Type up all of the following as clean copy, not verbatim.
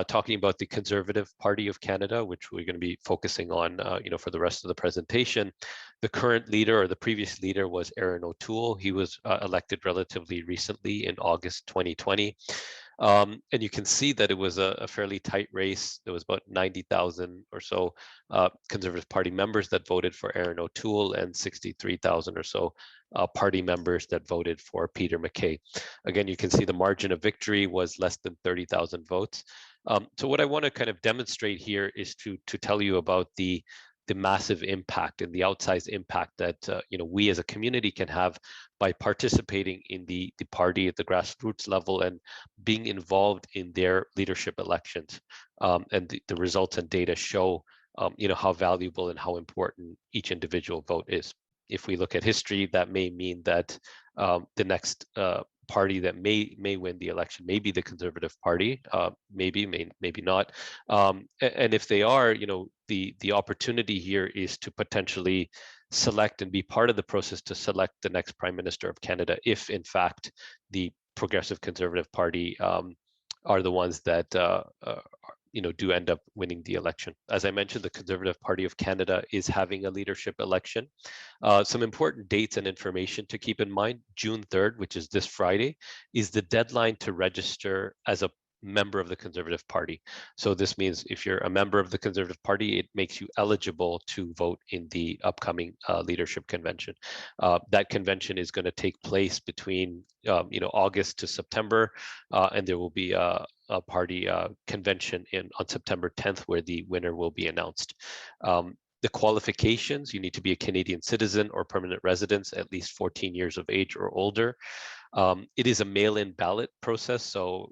talking about the Conservative Party of Canada, which we're going to be focusing on, for the rest of the presentation. The current leader, or the previous leader, was Aaron O'Toole. He was elected relatively recently in August 2020. And you can see that it was a fairly tight race. There was about 90,000 or so Conservative Party members that voted for Aaron O'Toole, and 63,000 or so party members that voted for Peter MacKay. Again, you can see the margin of victory was less than 30,000 votes. So what I want to kind of demonstrate here is to tell you about the massive impact and the outsized impact that we as a community can have by participating in the party at the grassroots level and being involved in their leadership elections. And the results and data show how valuable and how important each individual vote is. If we look at history, that may mean that the next party that may win the election may be the Conservative Party, maybe not. And if they are, the opportunity here is to potentially select and be part of the process to select the next Prime Minister of Canada, if in fact the Progressive Conservative Party are the ones that do end up winning the election. As I mentioned, the Conservative Party of Canada is having a leadership election. Some important dates and information to keep in mind. June 3rd, which is this Friday, is the deadline to register as a member of the Conservative Party. So this means if you're a member of the Conservative Party, it makes you eligible to vote in the upcoming leadership convention. That convention is going to take place between August to September, and there will be a party convention on September 10th where the winner will be announced. The qualifications: you need to be a Canadian citizen or permanent resident, at least 14 years of age or older. It is a mail-in ballot process, so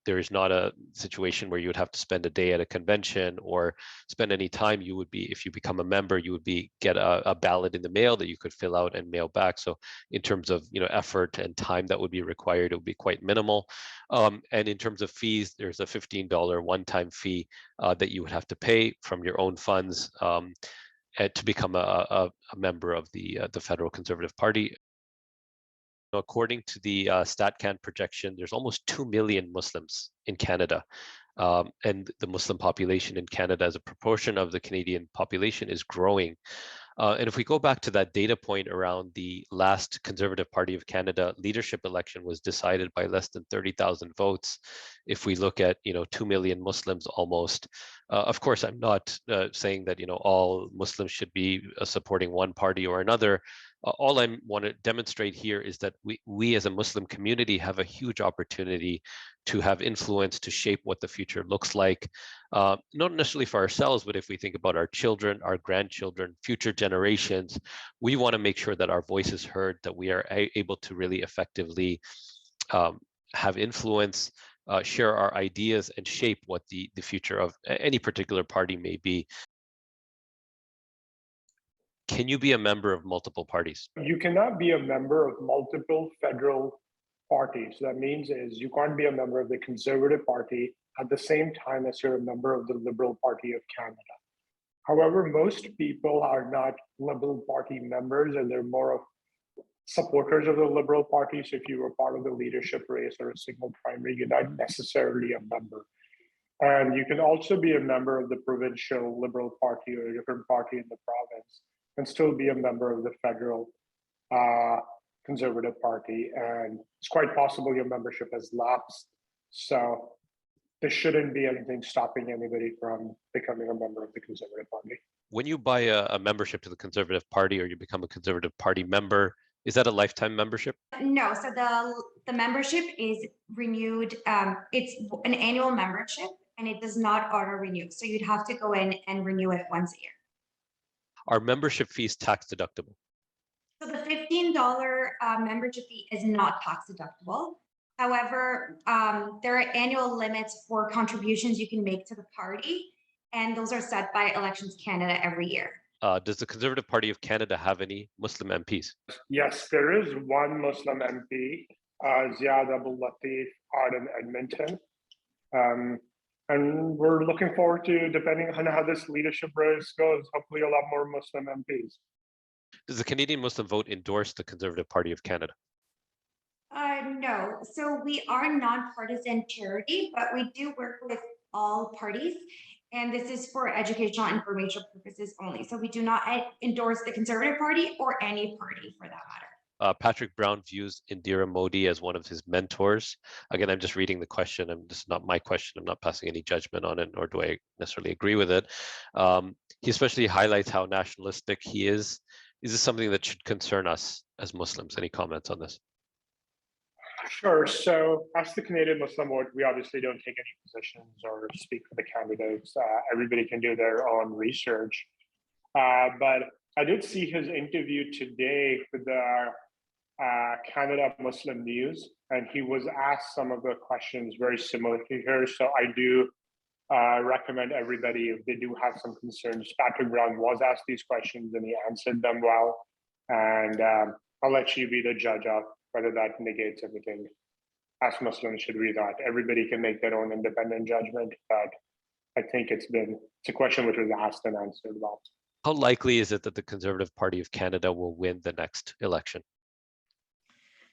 there is not a situation where you would have to spend a day at a convention or spend any time. You would be, if you become a member, you would get a ballot in the mail that you could fill out and mail back. So in terms of effort and time that would be required, it would be quite minimal. And in terms of fees, there's a $15 one-time fee that you would have to pay from your own funds to become a member of the Federal Conservative Party. According to the StatCan projection, there's almost 2 million Muslims in Canada. And the Muslim population in Canada as a proportion of the Canadian population is growing. And if we go back to that data point around the last Conservative Party of Canada leadership election was decided by less than 30,000 votes. If we look at 2 million Muslims almost, of course, I'm not saying that all Muslims should be supporting one party or another. All I want to demonstrate here is that we as a Muslim community have a huge opportunity to have influence, to shape what the future looks like, not necessarily for ourselves, but if we think about our children, our grandchildren, future generations, we want to make sure that our voice is heard, that we are able to really effectively have influence, share our ideas, and shape what the future of any particular party may be. Can you be a member of multiple parties? You cannot be a member of multiple federal parties. That means is you can't be a member of the Conservative Party at the same time as you're a member of the Liberal Party of Canada. However, most people are not Liberal Party members, and they're more of supporters of the Liberal Party. So if you were part of the leadership race or a single primary, you're not necessarily a member. And you can also be a member of the provincial Liberal Party or a different party in the province and still be a member of the federal Conservative Party. And it's quite possible your membership has lapsed. So there shouldn't be anything stopping anybody from becoming a member of the Conservative Party. When you buy a membership to the Conservative Party or you become a Conservative Party member, is that a lifetime membership? No, so the membership is renewed. It's an annual membership and it does not auto renew. So you'd have to go in and renew it once a year. Are membership fees tax deductible? So the $15 membership fee is not tax deductible. However, there are annual limits for contributions you can make to the party, and those are set by Elections Canada every year. Does the Conservative Party of Canada have any Muslim MPs? Yes, there is one Muslim MP, Ziad Abdul Latif, out in Edmonton. And we're looking forward to, depending on how this leadership race goes, hopefully a lot more Muslim MPs. Does the Canadian Muslim Vote endorse the Conservative Party of Canada? No, so we are nonpartisan charity, but we do work with all parties. And this is for educational and informational purposes only. So we do not endorse the Conservative Party or any party for that matter. Patrick Brown views Indira Modi as one of his mentors. Again, I'm just reading the question. This is not my question. I'm not passing any judgment on it, nor do I necessarily agree with it. He especially highlights how nationalistic he is. Is this something that should concern us as Muslims? Any comments on this? Sure. So as the Canadian Muslim vote, we obviously don't take any positions or speak for the candidates. Everybody can do their own research. But I did see his interview today with the Canada Muslim News, and he was asked some of the questions very similar to here. So I do recommend everybody, if they do have some concerns, Patrick Brown was asked these questions and he answered them well. And I'll let you be the judge of whether that negates anything. As Muslims should read that. Everybody can make their own independent judgment, but I think it's a question which was asked and answered well. How likely is it that the Conservative Party of Canada will win the next election?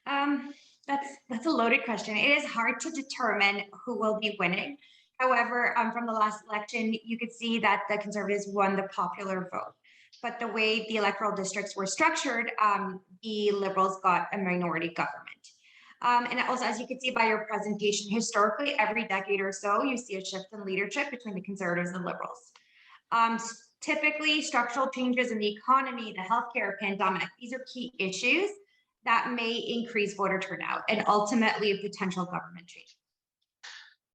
That's a loaded question. It is hard to determine who will be winning. However, from the last election, you could see that the Conservatives won the popular vote. But the way the electoral districts were structured, the Liberals got a minority government. And also, as you can see by your presentation, historically, every decade or so, you see a shift in leadership between the Conservatives and Liberals. Typically, structural changes in the economy, the healthcare pandemic, these are key issues that may increase voter turnout and ultimately a potential government change.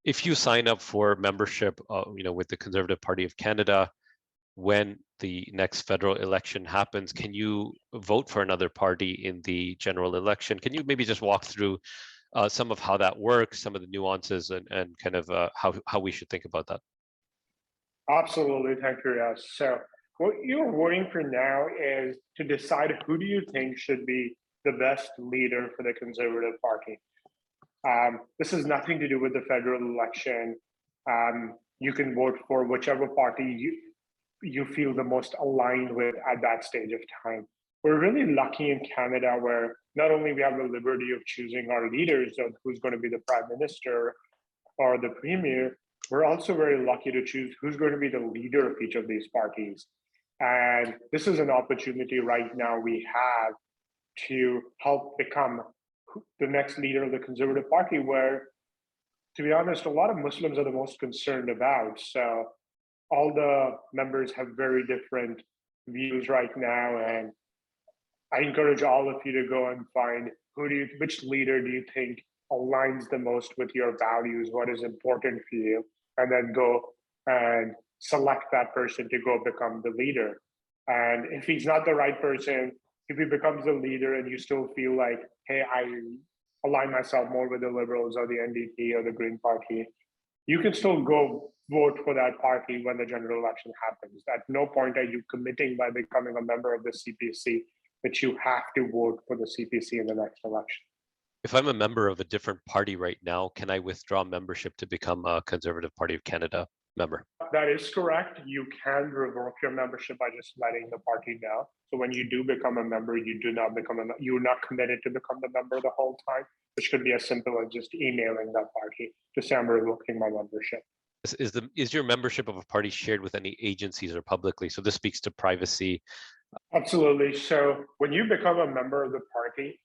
If you sign up for membership, with the Conservative Party of Canada, when the next federal election happens, can you vote for another party in the general election? Can you maybe just walk through some of how that works, some of the nuances, and kind of how we should think about that? Absolutely, thank you, Yes. So what you're voting for now is to decide who do you think should be the best leader for the Conservative Party. This has nothing to do with the federal election. You can vote for whichever party you feel the most aligned with at that stage of time. We're really lucky in Canada where not only we have the liberty of choosing our leaders of who's going to be the prime minister or the premier, we're also very lucky to choose who's going to be the leader of each of these parties. And this is an opportunity right now we have to help become the next leader of the Conservative Party, where, to be honest, a lot of Muslims are the most concerned about. So all the members have very different views right now. And I encourage all of you to go and find which leader do you think aligns the most with your values, what is important for you, and then go and select that person to go become the leader. And if he's not the right person, if he becomes the leader and you still feel like, hey, I align myself more with the Liberals or the NDP or the Green Party, you can still go vote for that party when the general election happens. At no point are you committing by becoming a member of the CPC that you have to vote for the CPC in the next election. If I'm a member of a different party right now, can I withdraw membership to become a Conservative Party of Canada member? That is correct. You can revoke your membership by just letting the party know. So when you do become a member, you're not committed to become the member the whole time, which could be as simple as just emailing that party to say I'm revoking my membership. Is your membership of a party shared with any agencies or publicly? So this speaks to privacy. Absolutely. So when you become a member of the party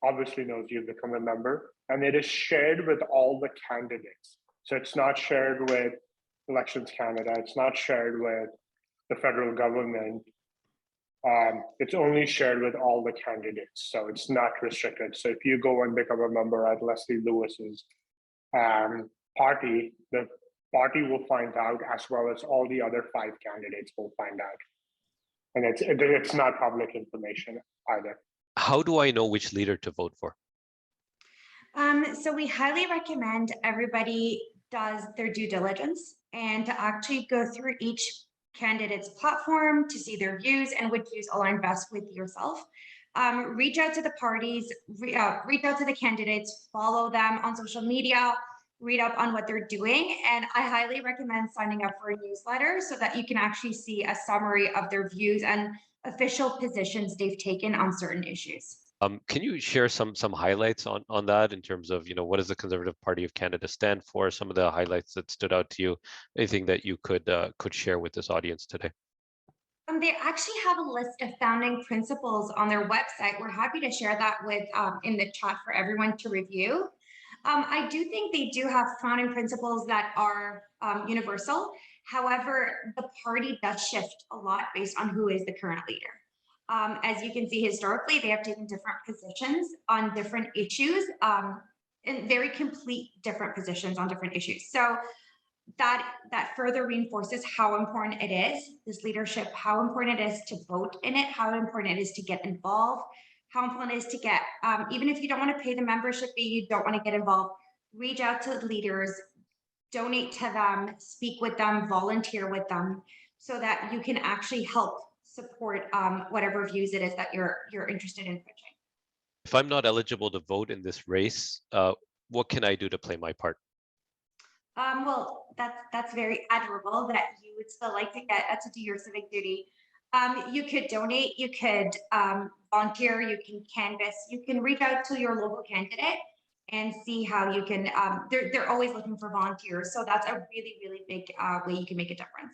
obviously knows you've become a member, and it is shared with all the candidates. So it's not shared with Elections Canada. It's not shared with the federal government. It's only shared with all the candidates. So it's not restricted. So if you go and become a member at Leslie Lewis's party, the party will find out, as well as all the other 5 candidates will find out. And it's not public information either. How do I know which leader to vote for? So we highly recommend everybody does their due diligence and to actually go through each candidate's platform to see their views and which views align best with yourself. Reach out to the parties, reach out to the candidates, follow them on social media, read up on what they're doing. And I highly recommend signing up for a newsletter so that you can actually see a summary of their views and official positions they've taken on certain issues. Can you share some highlights on that in terms of, what does the Conservative Party of Canada stand for? Some of the highlights that stood out to you, anything that you could share with this audience today? They actually have a list of founding principles on their website. We're happy to share that with in the chat for everyone to review. I do think they do have founding principles that are universal. However, the party does shift a lot based on who is the current leader. As you can see, historically, they have taken different positions on different issues, and very complete different positions on different issues. So that further reinforces how important it is, this leadership, how important it is to vote in it, how important it is to get involved, how important it is to get, even if you don't want to pay the membership fee, you don't want to get involved, reach out to the leaders, donate to them, speak with them, volunteer with them, so that you can actually help support whatever views it is that you're interested in pushing. If I'm not eligible to vote in this race, what can I do to play my part? Well, that's very admirable that you would still like to get to do your civic duty. You could donate, you could volunteer, you can canvass, you can reach out to your local candidate and see how you can. They're always looking for volunteers, so that's a really big way you can make a difference.